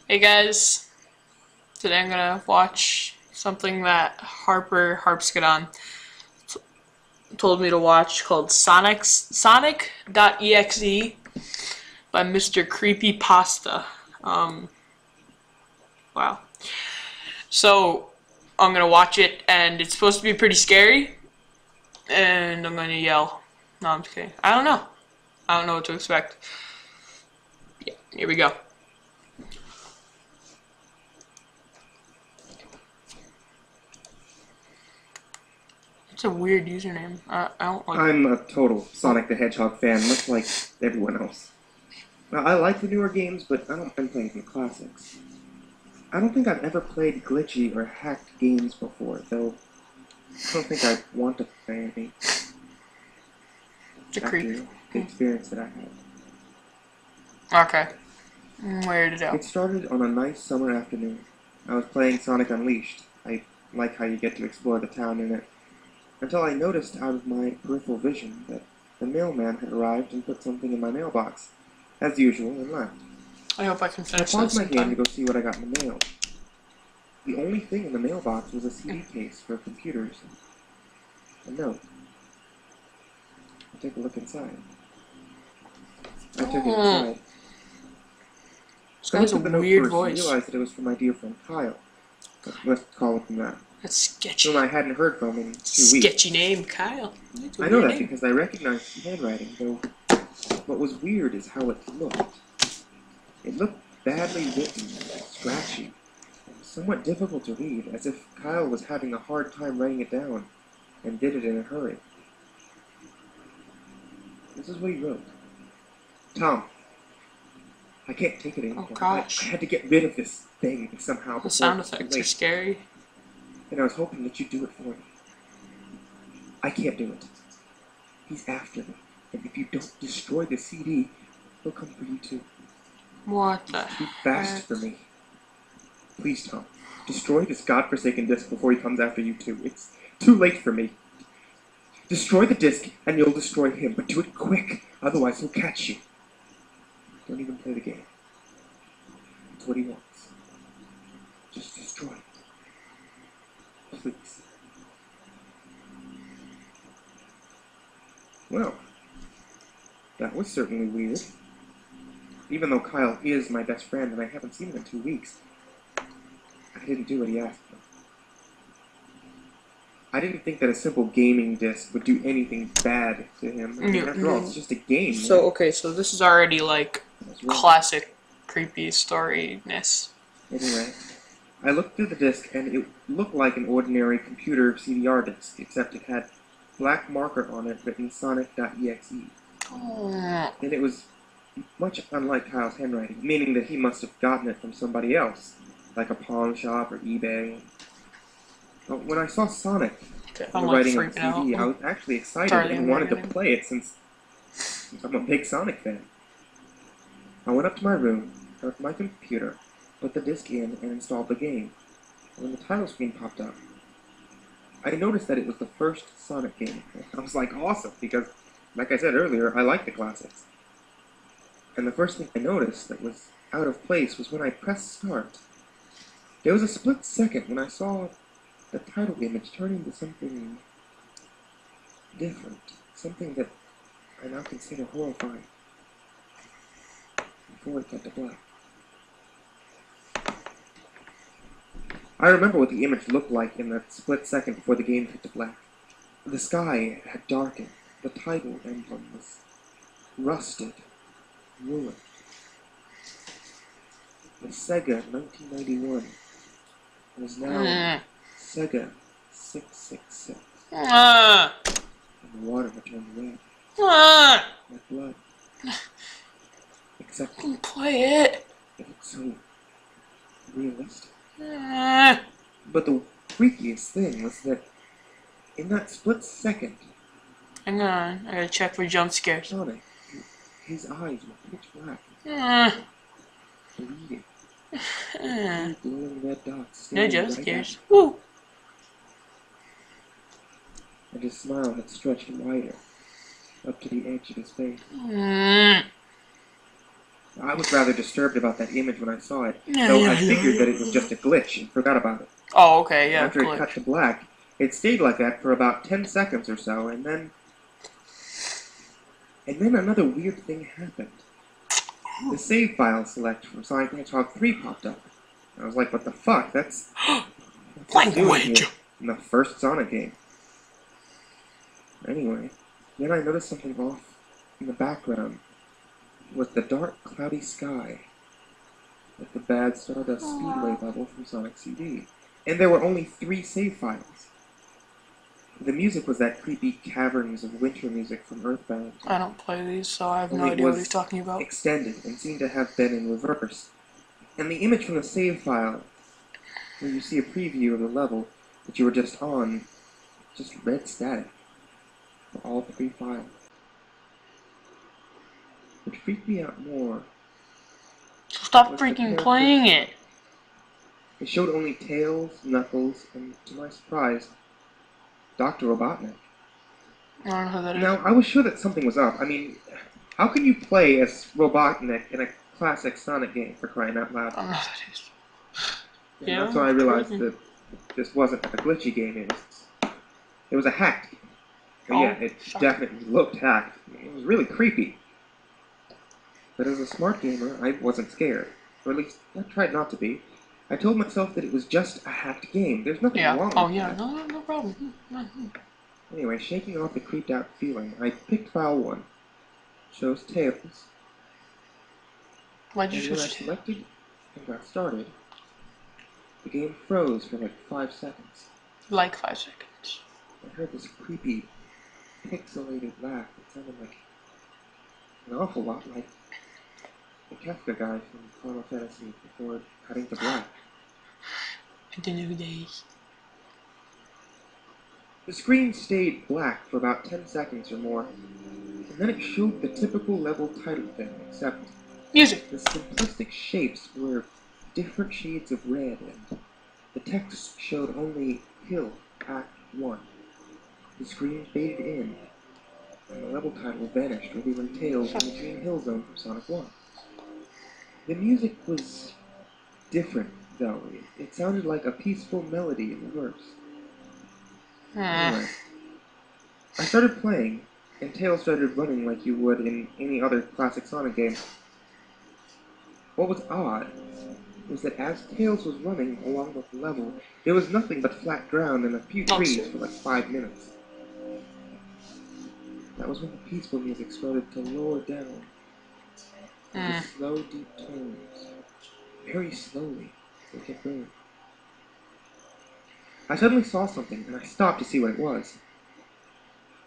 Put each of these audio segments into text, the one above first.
Hey guys, today I'm gonna watch something that harpskadon told me to watch called SONIC.EXE by Mr. Creepy Pasta. Wow. So I'm gonna watch it, and it's supposed to be pretty scary, and I'm gonna yell. No, I'm just kidding. I don't know. I don't know what to expect. Yeah, here we go. It's a weird username. I don't like. I'm a total Sonic the Hedgehog fan, much like everyone else. Now, I like the newer games, but I don't mind playing the classics. I don't think I've ever played glitchy or hacked games before, though I don't think I'd want to play any It's a after creep. the experience that I had. Okay. Where did it go? It started on a nice summer afternoon. I was playing Sonic Unleashed. I like how you get to explore the town in it. Until I noticed out of my peripheral vision that the mailman had arrived and put something in my mailbox, as usual, and left. I hope I can I finish paused this my in game to time. go see what I got in the mail. The only thing in the mailbox was a CD case for computers and a note. I took a look inside. I took it inside. This I guy's looked a at the note weird first and voice. realized that it was from my dear friend Kyle. Let's call him that. That's sketchy. Whom I hadn't heard from in 2 weeks. Sketchy name, Kyle. That's a I know weird that name. because I recognized the handwriting, though what was weird is how it looked. It looked badly written, scratchy, and somewhat difficult to read, as if Kyle was having a hard time writing it down, and did it in a hurry. This is what he wrote. Tom, I can't take it anymore. Oh gosh. I had to get rid of this thing somehow. The sound effects are scary. And I was hoping that you'd do it for me. I can't do it. He's after me, and if you don't destroy the CD, he'll come for you too. What the He's too fast for me. Please, Tom, destroy this godforsaken disc before he comes after you too. It's too late for me. Destroy the disc, and you'll destroy him, but do it quick, otherwise he'll catch you. Don't even play the game. It's what he wants. Just destroy it. Please. Well, that was certainly weird. Even though Kyle is my best friend and I haven't seen him in 2 weeks, I didn't do what he asked for. I didn't think that a simple gaming disc would do anything bad to him. I mean, after all, it's just a game. So, okay, so this is already like classic creepy storyness. Anyway, I looked through the disc and it looked like an ordinary computer CDR disc, except it had black marker on it written SONIC.EXE. Oh. And it was much unlike Kyle's handwriting, meaning that he must have gotten it from somebody else, like a pawn shop or eBay. But when I saw Sonic I'm like writing on the freaking CD, out. I was actually excited Sorry, and wanted to play it since I'm a big Sonic fan. I went up to my room, turned to my computer, put the disc in, and installed the game. And when the title screen popped up, I noticed that it was the first Sonic game. I was like, awesome, because, like I said earlier, I like the classics. And the first thing I noticed that was out of place was when I pressed start. There was a split second when I saw the title image turn into something different. Something that I now consider horrifying. Before it got to black. I remember what the image looked like in that split second before the game hit to black. The sky had darkened. The title emblem was rusted, ruined. The Sega 1991 was now Sega 666. And the water had turned red. Like blood. Except Play it. it looked so realistic. But the freakiest thing was that in that split second, Hang on, I gotta check for jump scares. Sonic, his eyes were pitch black, bleeding. Two glowing red dots No staring jump right at scares. him. Woo! And his smile had stretched wider, up to the edge of his face. Mm. I was rather disturbed about that image when I saw it, though I figured that it was just a glitch and forgot about it. Oh, okay, yeah, After it cut to black, it stayed like that for about 10 seconds or so, and then another weird thing happened. The save file select from Sonic the Hedgehog 3 popped up. I was like, what the fuck? What's it doing here in the first Sonic game? Anyway, then I noticed something off in the background. It was the dark, cloudy sky, like the bad Stardust Speedway level from Sonic CD. And there were only 3 save files. The music was that creepy Caverns of Winter music from Earthbound. I don't play these, so I have no idea what he's talking about. Extended and seemed to have been in reverse. And the image from the save file, where you see a preview of the level that you were just on, just red static for all 3 files. What freaked me out more... So stop freaking playing it! It showed only Tails, Knuckles, and to my surprise, Dr. Robotnik. I don't know who that is. Now, I was sure that something was up. I mean, how can you play as Robotnik in a classic Sonic game, for crying out loud? I don't know who that is. And Yeah, that's when I realized that this wasn't a glitchy game, it was a hacked game. But yeah, it definitely looked hacked. It was really creepy. But as a smart gamer, I wasn't scared. Or at least, I tried not to be. I told myself that it was just a hacked game. There's nothing wrong with that. Oh, yeah, no problem. Anyway, shaking off the creeped out feeling, I picked file 1. Chose Tails. Why'd you And when I choose selected and got started, the game froze for like 5 seconds. Like 5 seconds. I heard this creepy, pixelated laugh that sounded like an awful lot like the Kafka guy from Final Fantasy before cutting to black. The new days. The screen stayed black for about 10 seconds or more, and then it showed the typical level title thing, except music. The simplistic shapes were different shades of red, and the text showed only Hill, Act 1. The screen faded in, and the level title vanished, revealing Tails in the Dream Hill Zone from Sonic 1. The music was different, though. It sounded like a peaceful melody in reverse. Anyway, I started playing, and Tails started running like you would in any other classic Sonic game. What was odd was that as Tails was running along the level, there was nothing but flat ground and a few trees for like 5 minutes. That was when the peaceful music started to lower down into slow, deep tones. Very slowly, like a bird. I suddenly saw something, and I stopped to see what it was.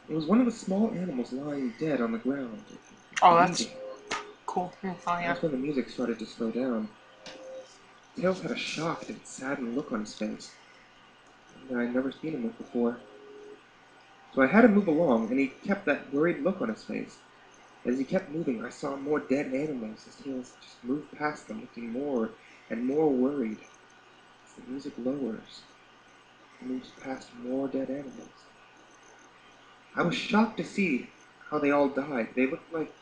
It was one of the small animals lying dead on the ground. Oh, that's cool. Oh, yeah. That's when the music started to slow down. Tails had a shocked and saddened look on his face that I'd never seen him with before. So I had him move along, and he kept that worried look on his face. As he kept moving, I saw more dead animals as Tails just moved past them, looking more and more worried. As the music lowers, he moves past more dead animals. I was shocked to see how they all died. They looked like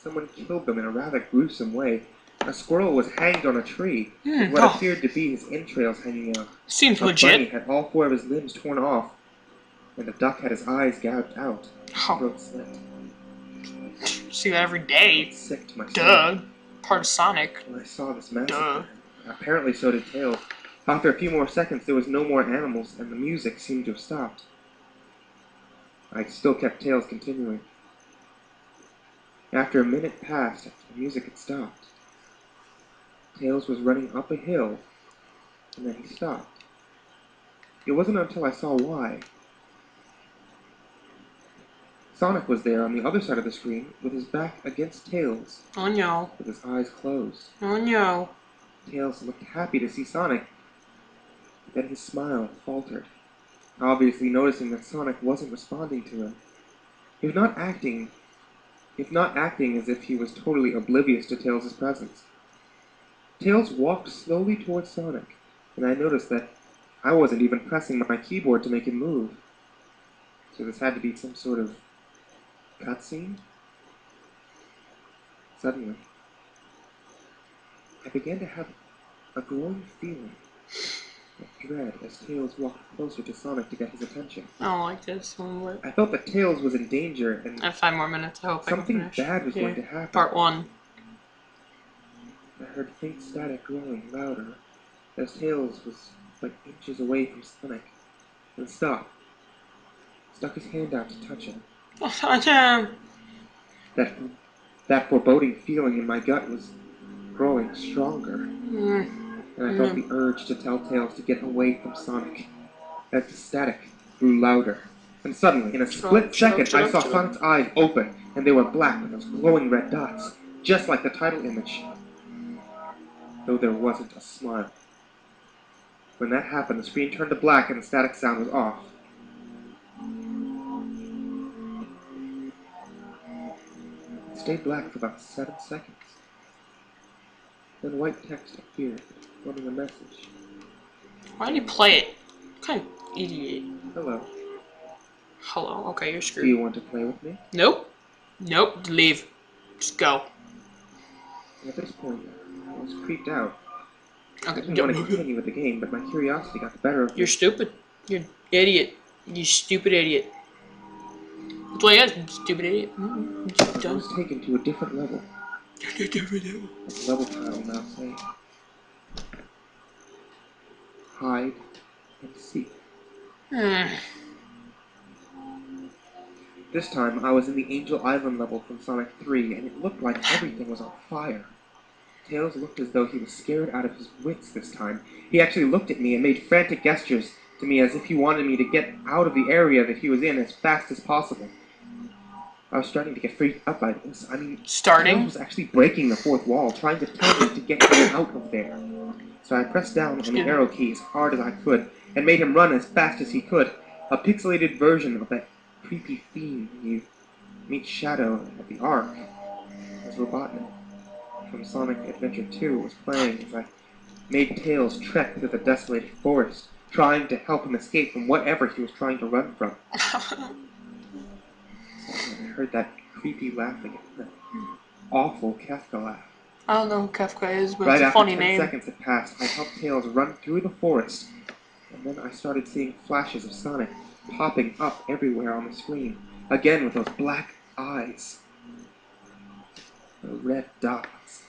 someone killed them in a rather gruesome way. A squirrel was hanged on a tree, with what appeared to be his entrails hanging out. Seems legit. A bunny had all 4 of his limbs torn off, and a duck had his eyes gouged out, his throat slit. See that every day. Sick to my stomach. Part of Sonic. When I saw this massacre, apparently so did Tails. After a few more seconds, there was no more animals, and the music seemed to have stopped. I still kept Tails continuing. After a minute passed, after the music had stopped, Tails was running up a hill, and then he stopped. It wasn't until I saw why. Sonic was there on the other side of the screen, with his back against Tails. Oh no. With his eyes closed. Oh no. Tails looked happy to see Sonic. Then his smile faltered, obviously noticing that Sonic wasn't responding to him. If not acting as if he was totally oblivious to Tails' presence. Tails walked slowly towards Sonic, and I noticed that I wasn't even pressing my keyboard to make him move. So this had to be some sort of cutscene? Suddenly, I began to have a growing feeling of dread as Tails walked closer to Sonic to get his attention. I don't like this one. What? I felt that Tails was in danger and I have 5 more minutes. I hope I can something finish. bad was going to happen. Part 1. I heard faint static growing louder as Tails was like inches away from Sonic, then stopped. Stuck his hand out to touch him. Oh, touch him! That foreboding feeling in my gut was growing stronger, and I felt the urge to tell Tails to get away from Sonic as the static grew louder. And suddenly, in a split second, I saw Sonic's eyes open, and they were black with those glowing red dots, just like the title image, though there wasn't a smile. When that happened, the screen turned to black and the static sound was off. It stayed black for about 7 seconds. Then white text appeared, holding a message. Why did you play it? What kind of idiot? Hello. Hello. Okay, you're screwed. Do you want to play with me? Nope. Nope. Leave. Just go. At this point, I was creeped out. Okay. I didn't want to continue with the game, but my curiosity got the better of me. You're stupid. You're an idiot. You stupid idiot. That's what he is. Stupid idiot. I was taken to a different level. The level title now say, hide and seek. This time, I was in the Angel Island level from Sonic 3, and it looked like everything was on fire. Tails looked as though he was scared out of his wits this time. He actually looked at me and made frantic gestures to me as if he wanted me to get out of the area that he was in as fast as possible. I was starting to get freaked out by this. I mean, Tails was actually breaking the fourth wall, trying to tell me to get him out of there. So I pressed down on the arrow key as hard as I could, and made him run as fast as he could. A pixelated version of that creepy theme you meet Shadow at the Ark as Robotnik from Sonic Adventure 2 was playing as I made Tails trek through the desolated forest, trying to help him escape from whatever he was trying to run from. I heard that creepy laugh again, that awful Kafka laugh. I don't know who Kafka is, but it's a funny name. Right after 10 seconds had passed, I helped Tails run through the forest, and then I started seeing flashes of Sonic popping up everywhere on the screen, again with those black eyes. The red dots.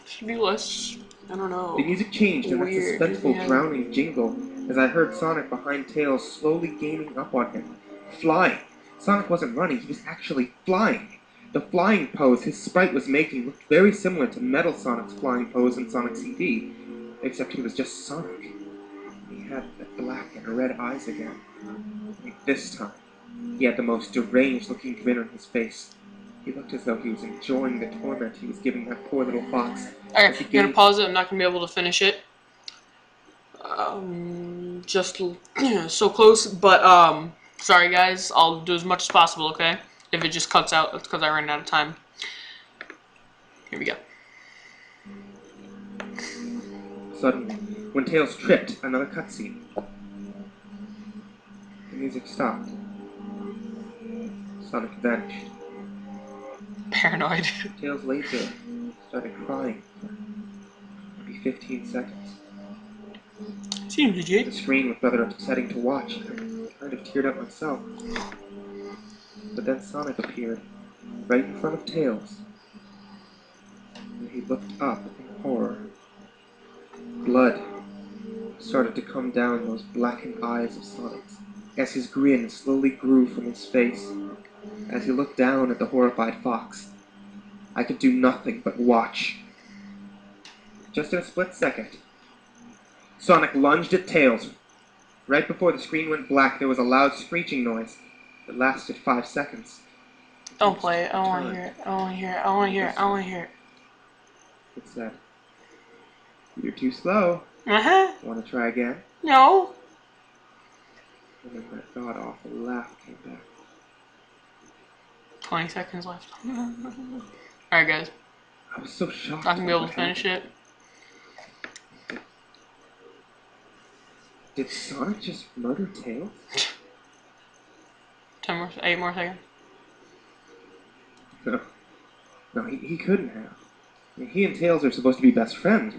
Should be less, I don't know. The music changed in a suspenseful, drowning jingle as I heard Sonic behind Tails slowly gaining up on him, flying. Sonic wasn't running, he was actually flying. The flying pose his sprite was making looked very similar to Metal Sonic's flying pose in Sonic CD, except he was just Sonic. He had the black and red eyes again. And this time, he had the most deranged-looking grin on his face. He looked as though he was enjoying the torment he was giving that poor little fox. Okay, I'm gonna pause it. I'm not gonna be able to finish it. Just so close, but sorry guys. I'll do as much as possible. Okay, if it just cuts out, that's because I ran out of time. Here we go. Suddenly, when Tails tripped, another cutscene. The music stopped. Sonic vanished. Paranoid. Tails lay there, started crying for maybe 15 seconds. Seems legit. The screen was rather upsetting to watch. I kind of teared up myself. But then Sonic appeared, right in front of Tails. And he looked up in horror. Blood started to come down those blackened eyes of Sonic's, as his grin slowly grew from his face. As he looked down at the horrified fox, I could do nothing but watch. Just in a split second, Sonic lunged at Tails. Right before the screen went black, there was a loud screeching noise that lasted 5 seconds. Don't play it. I don't want to hear it. I don't want to hear it. I don't want to hear it. I don't want to hear it. It said, "You're too slow. Uh-huh. Want to try again?" No. And then that god-awful laugh came back. 20 seconds left. Alright guys. I was so shocked. Not gonna be able to finish it. Did Sonic just murder Tails? 8 more seconds. No, he couldn't have. He and Tails are supposed to be best friends,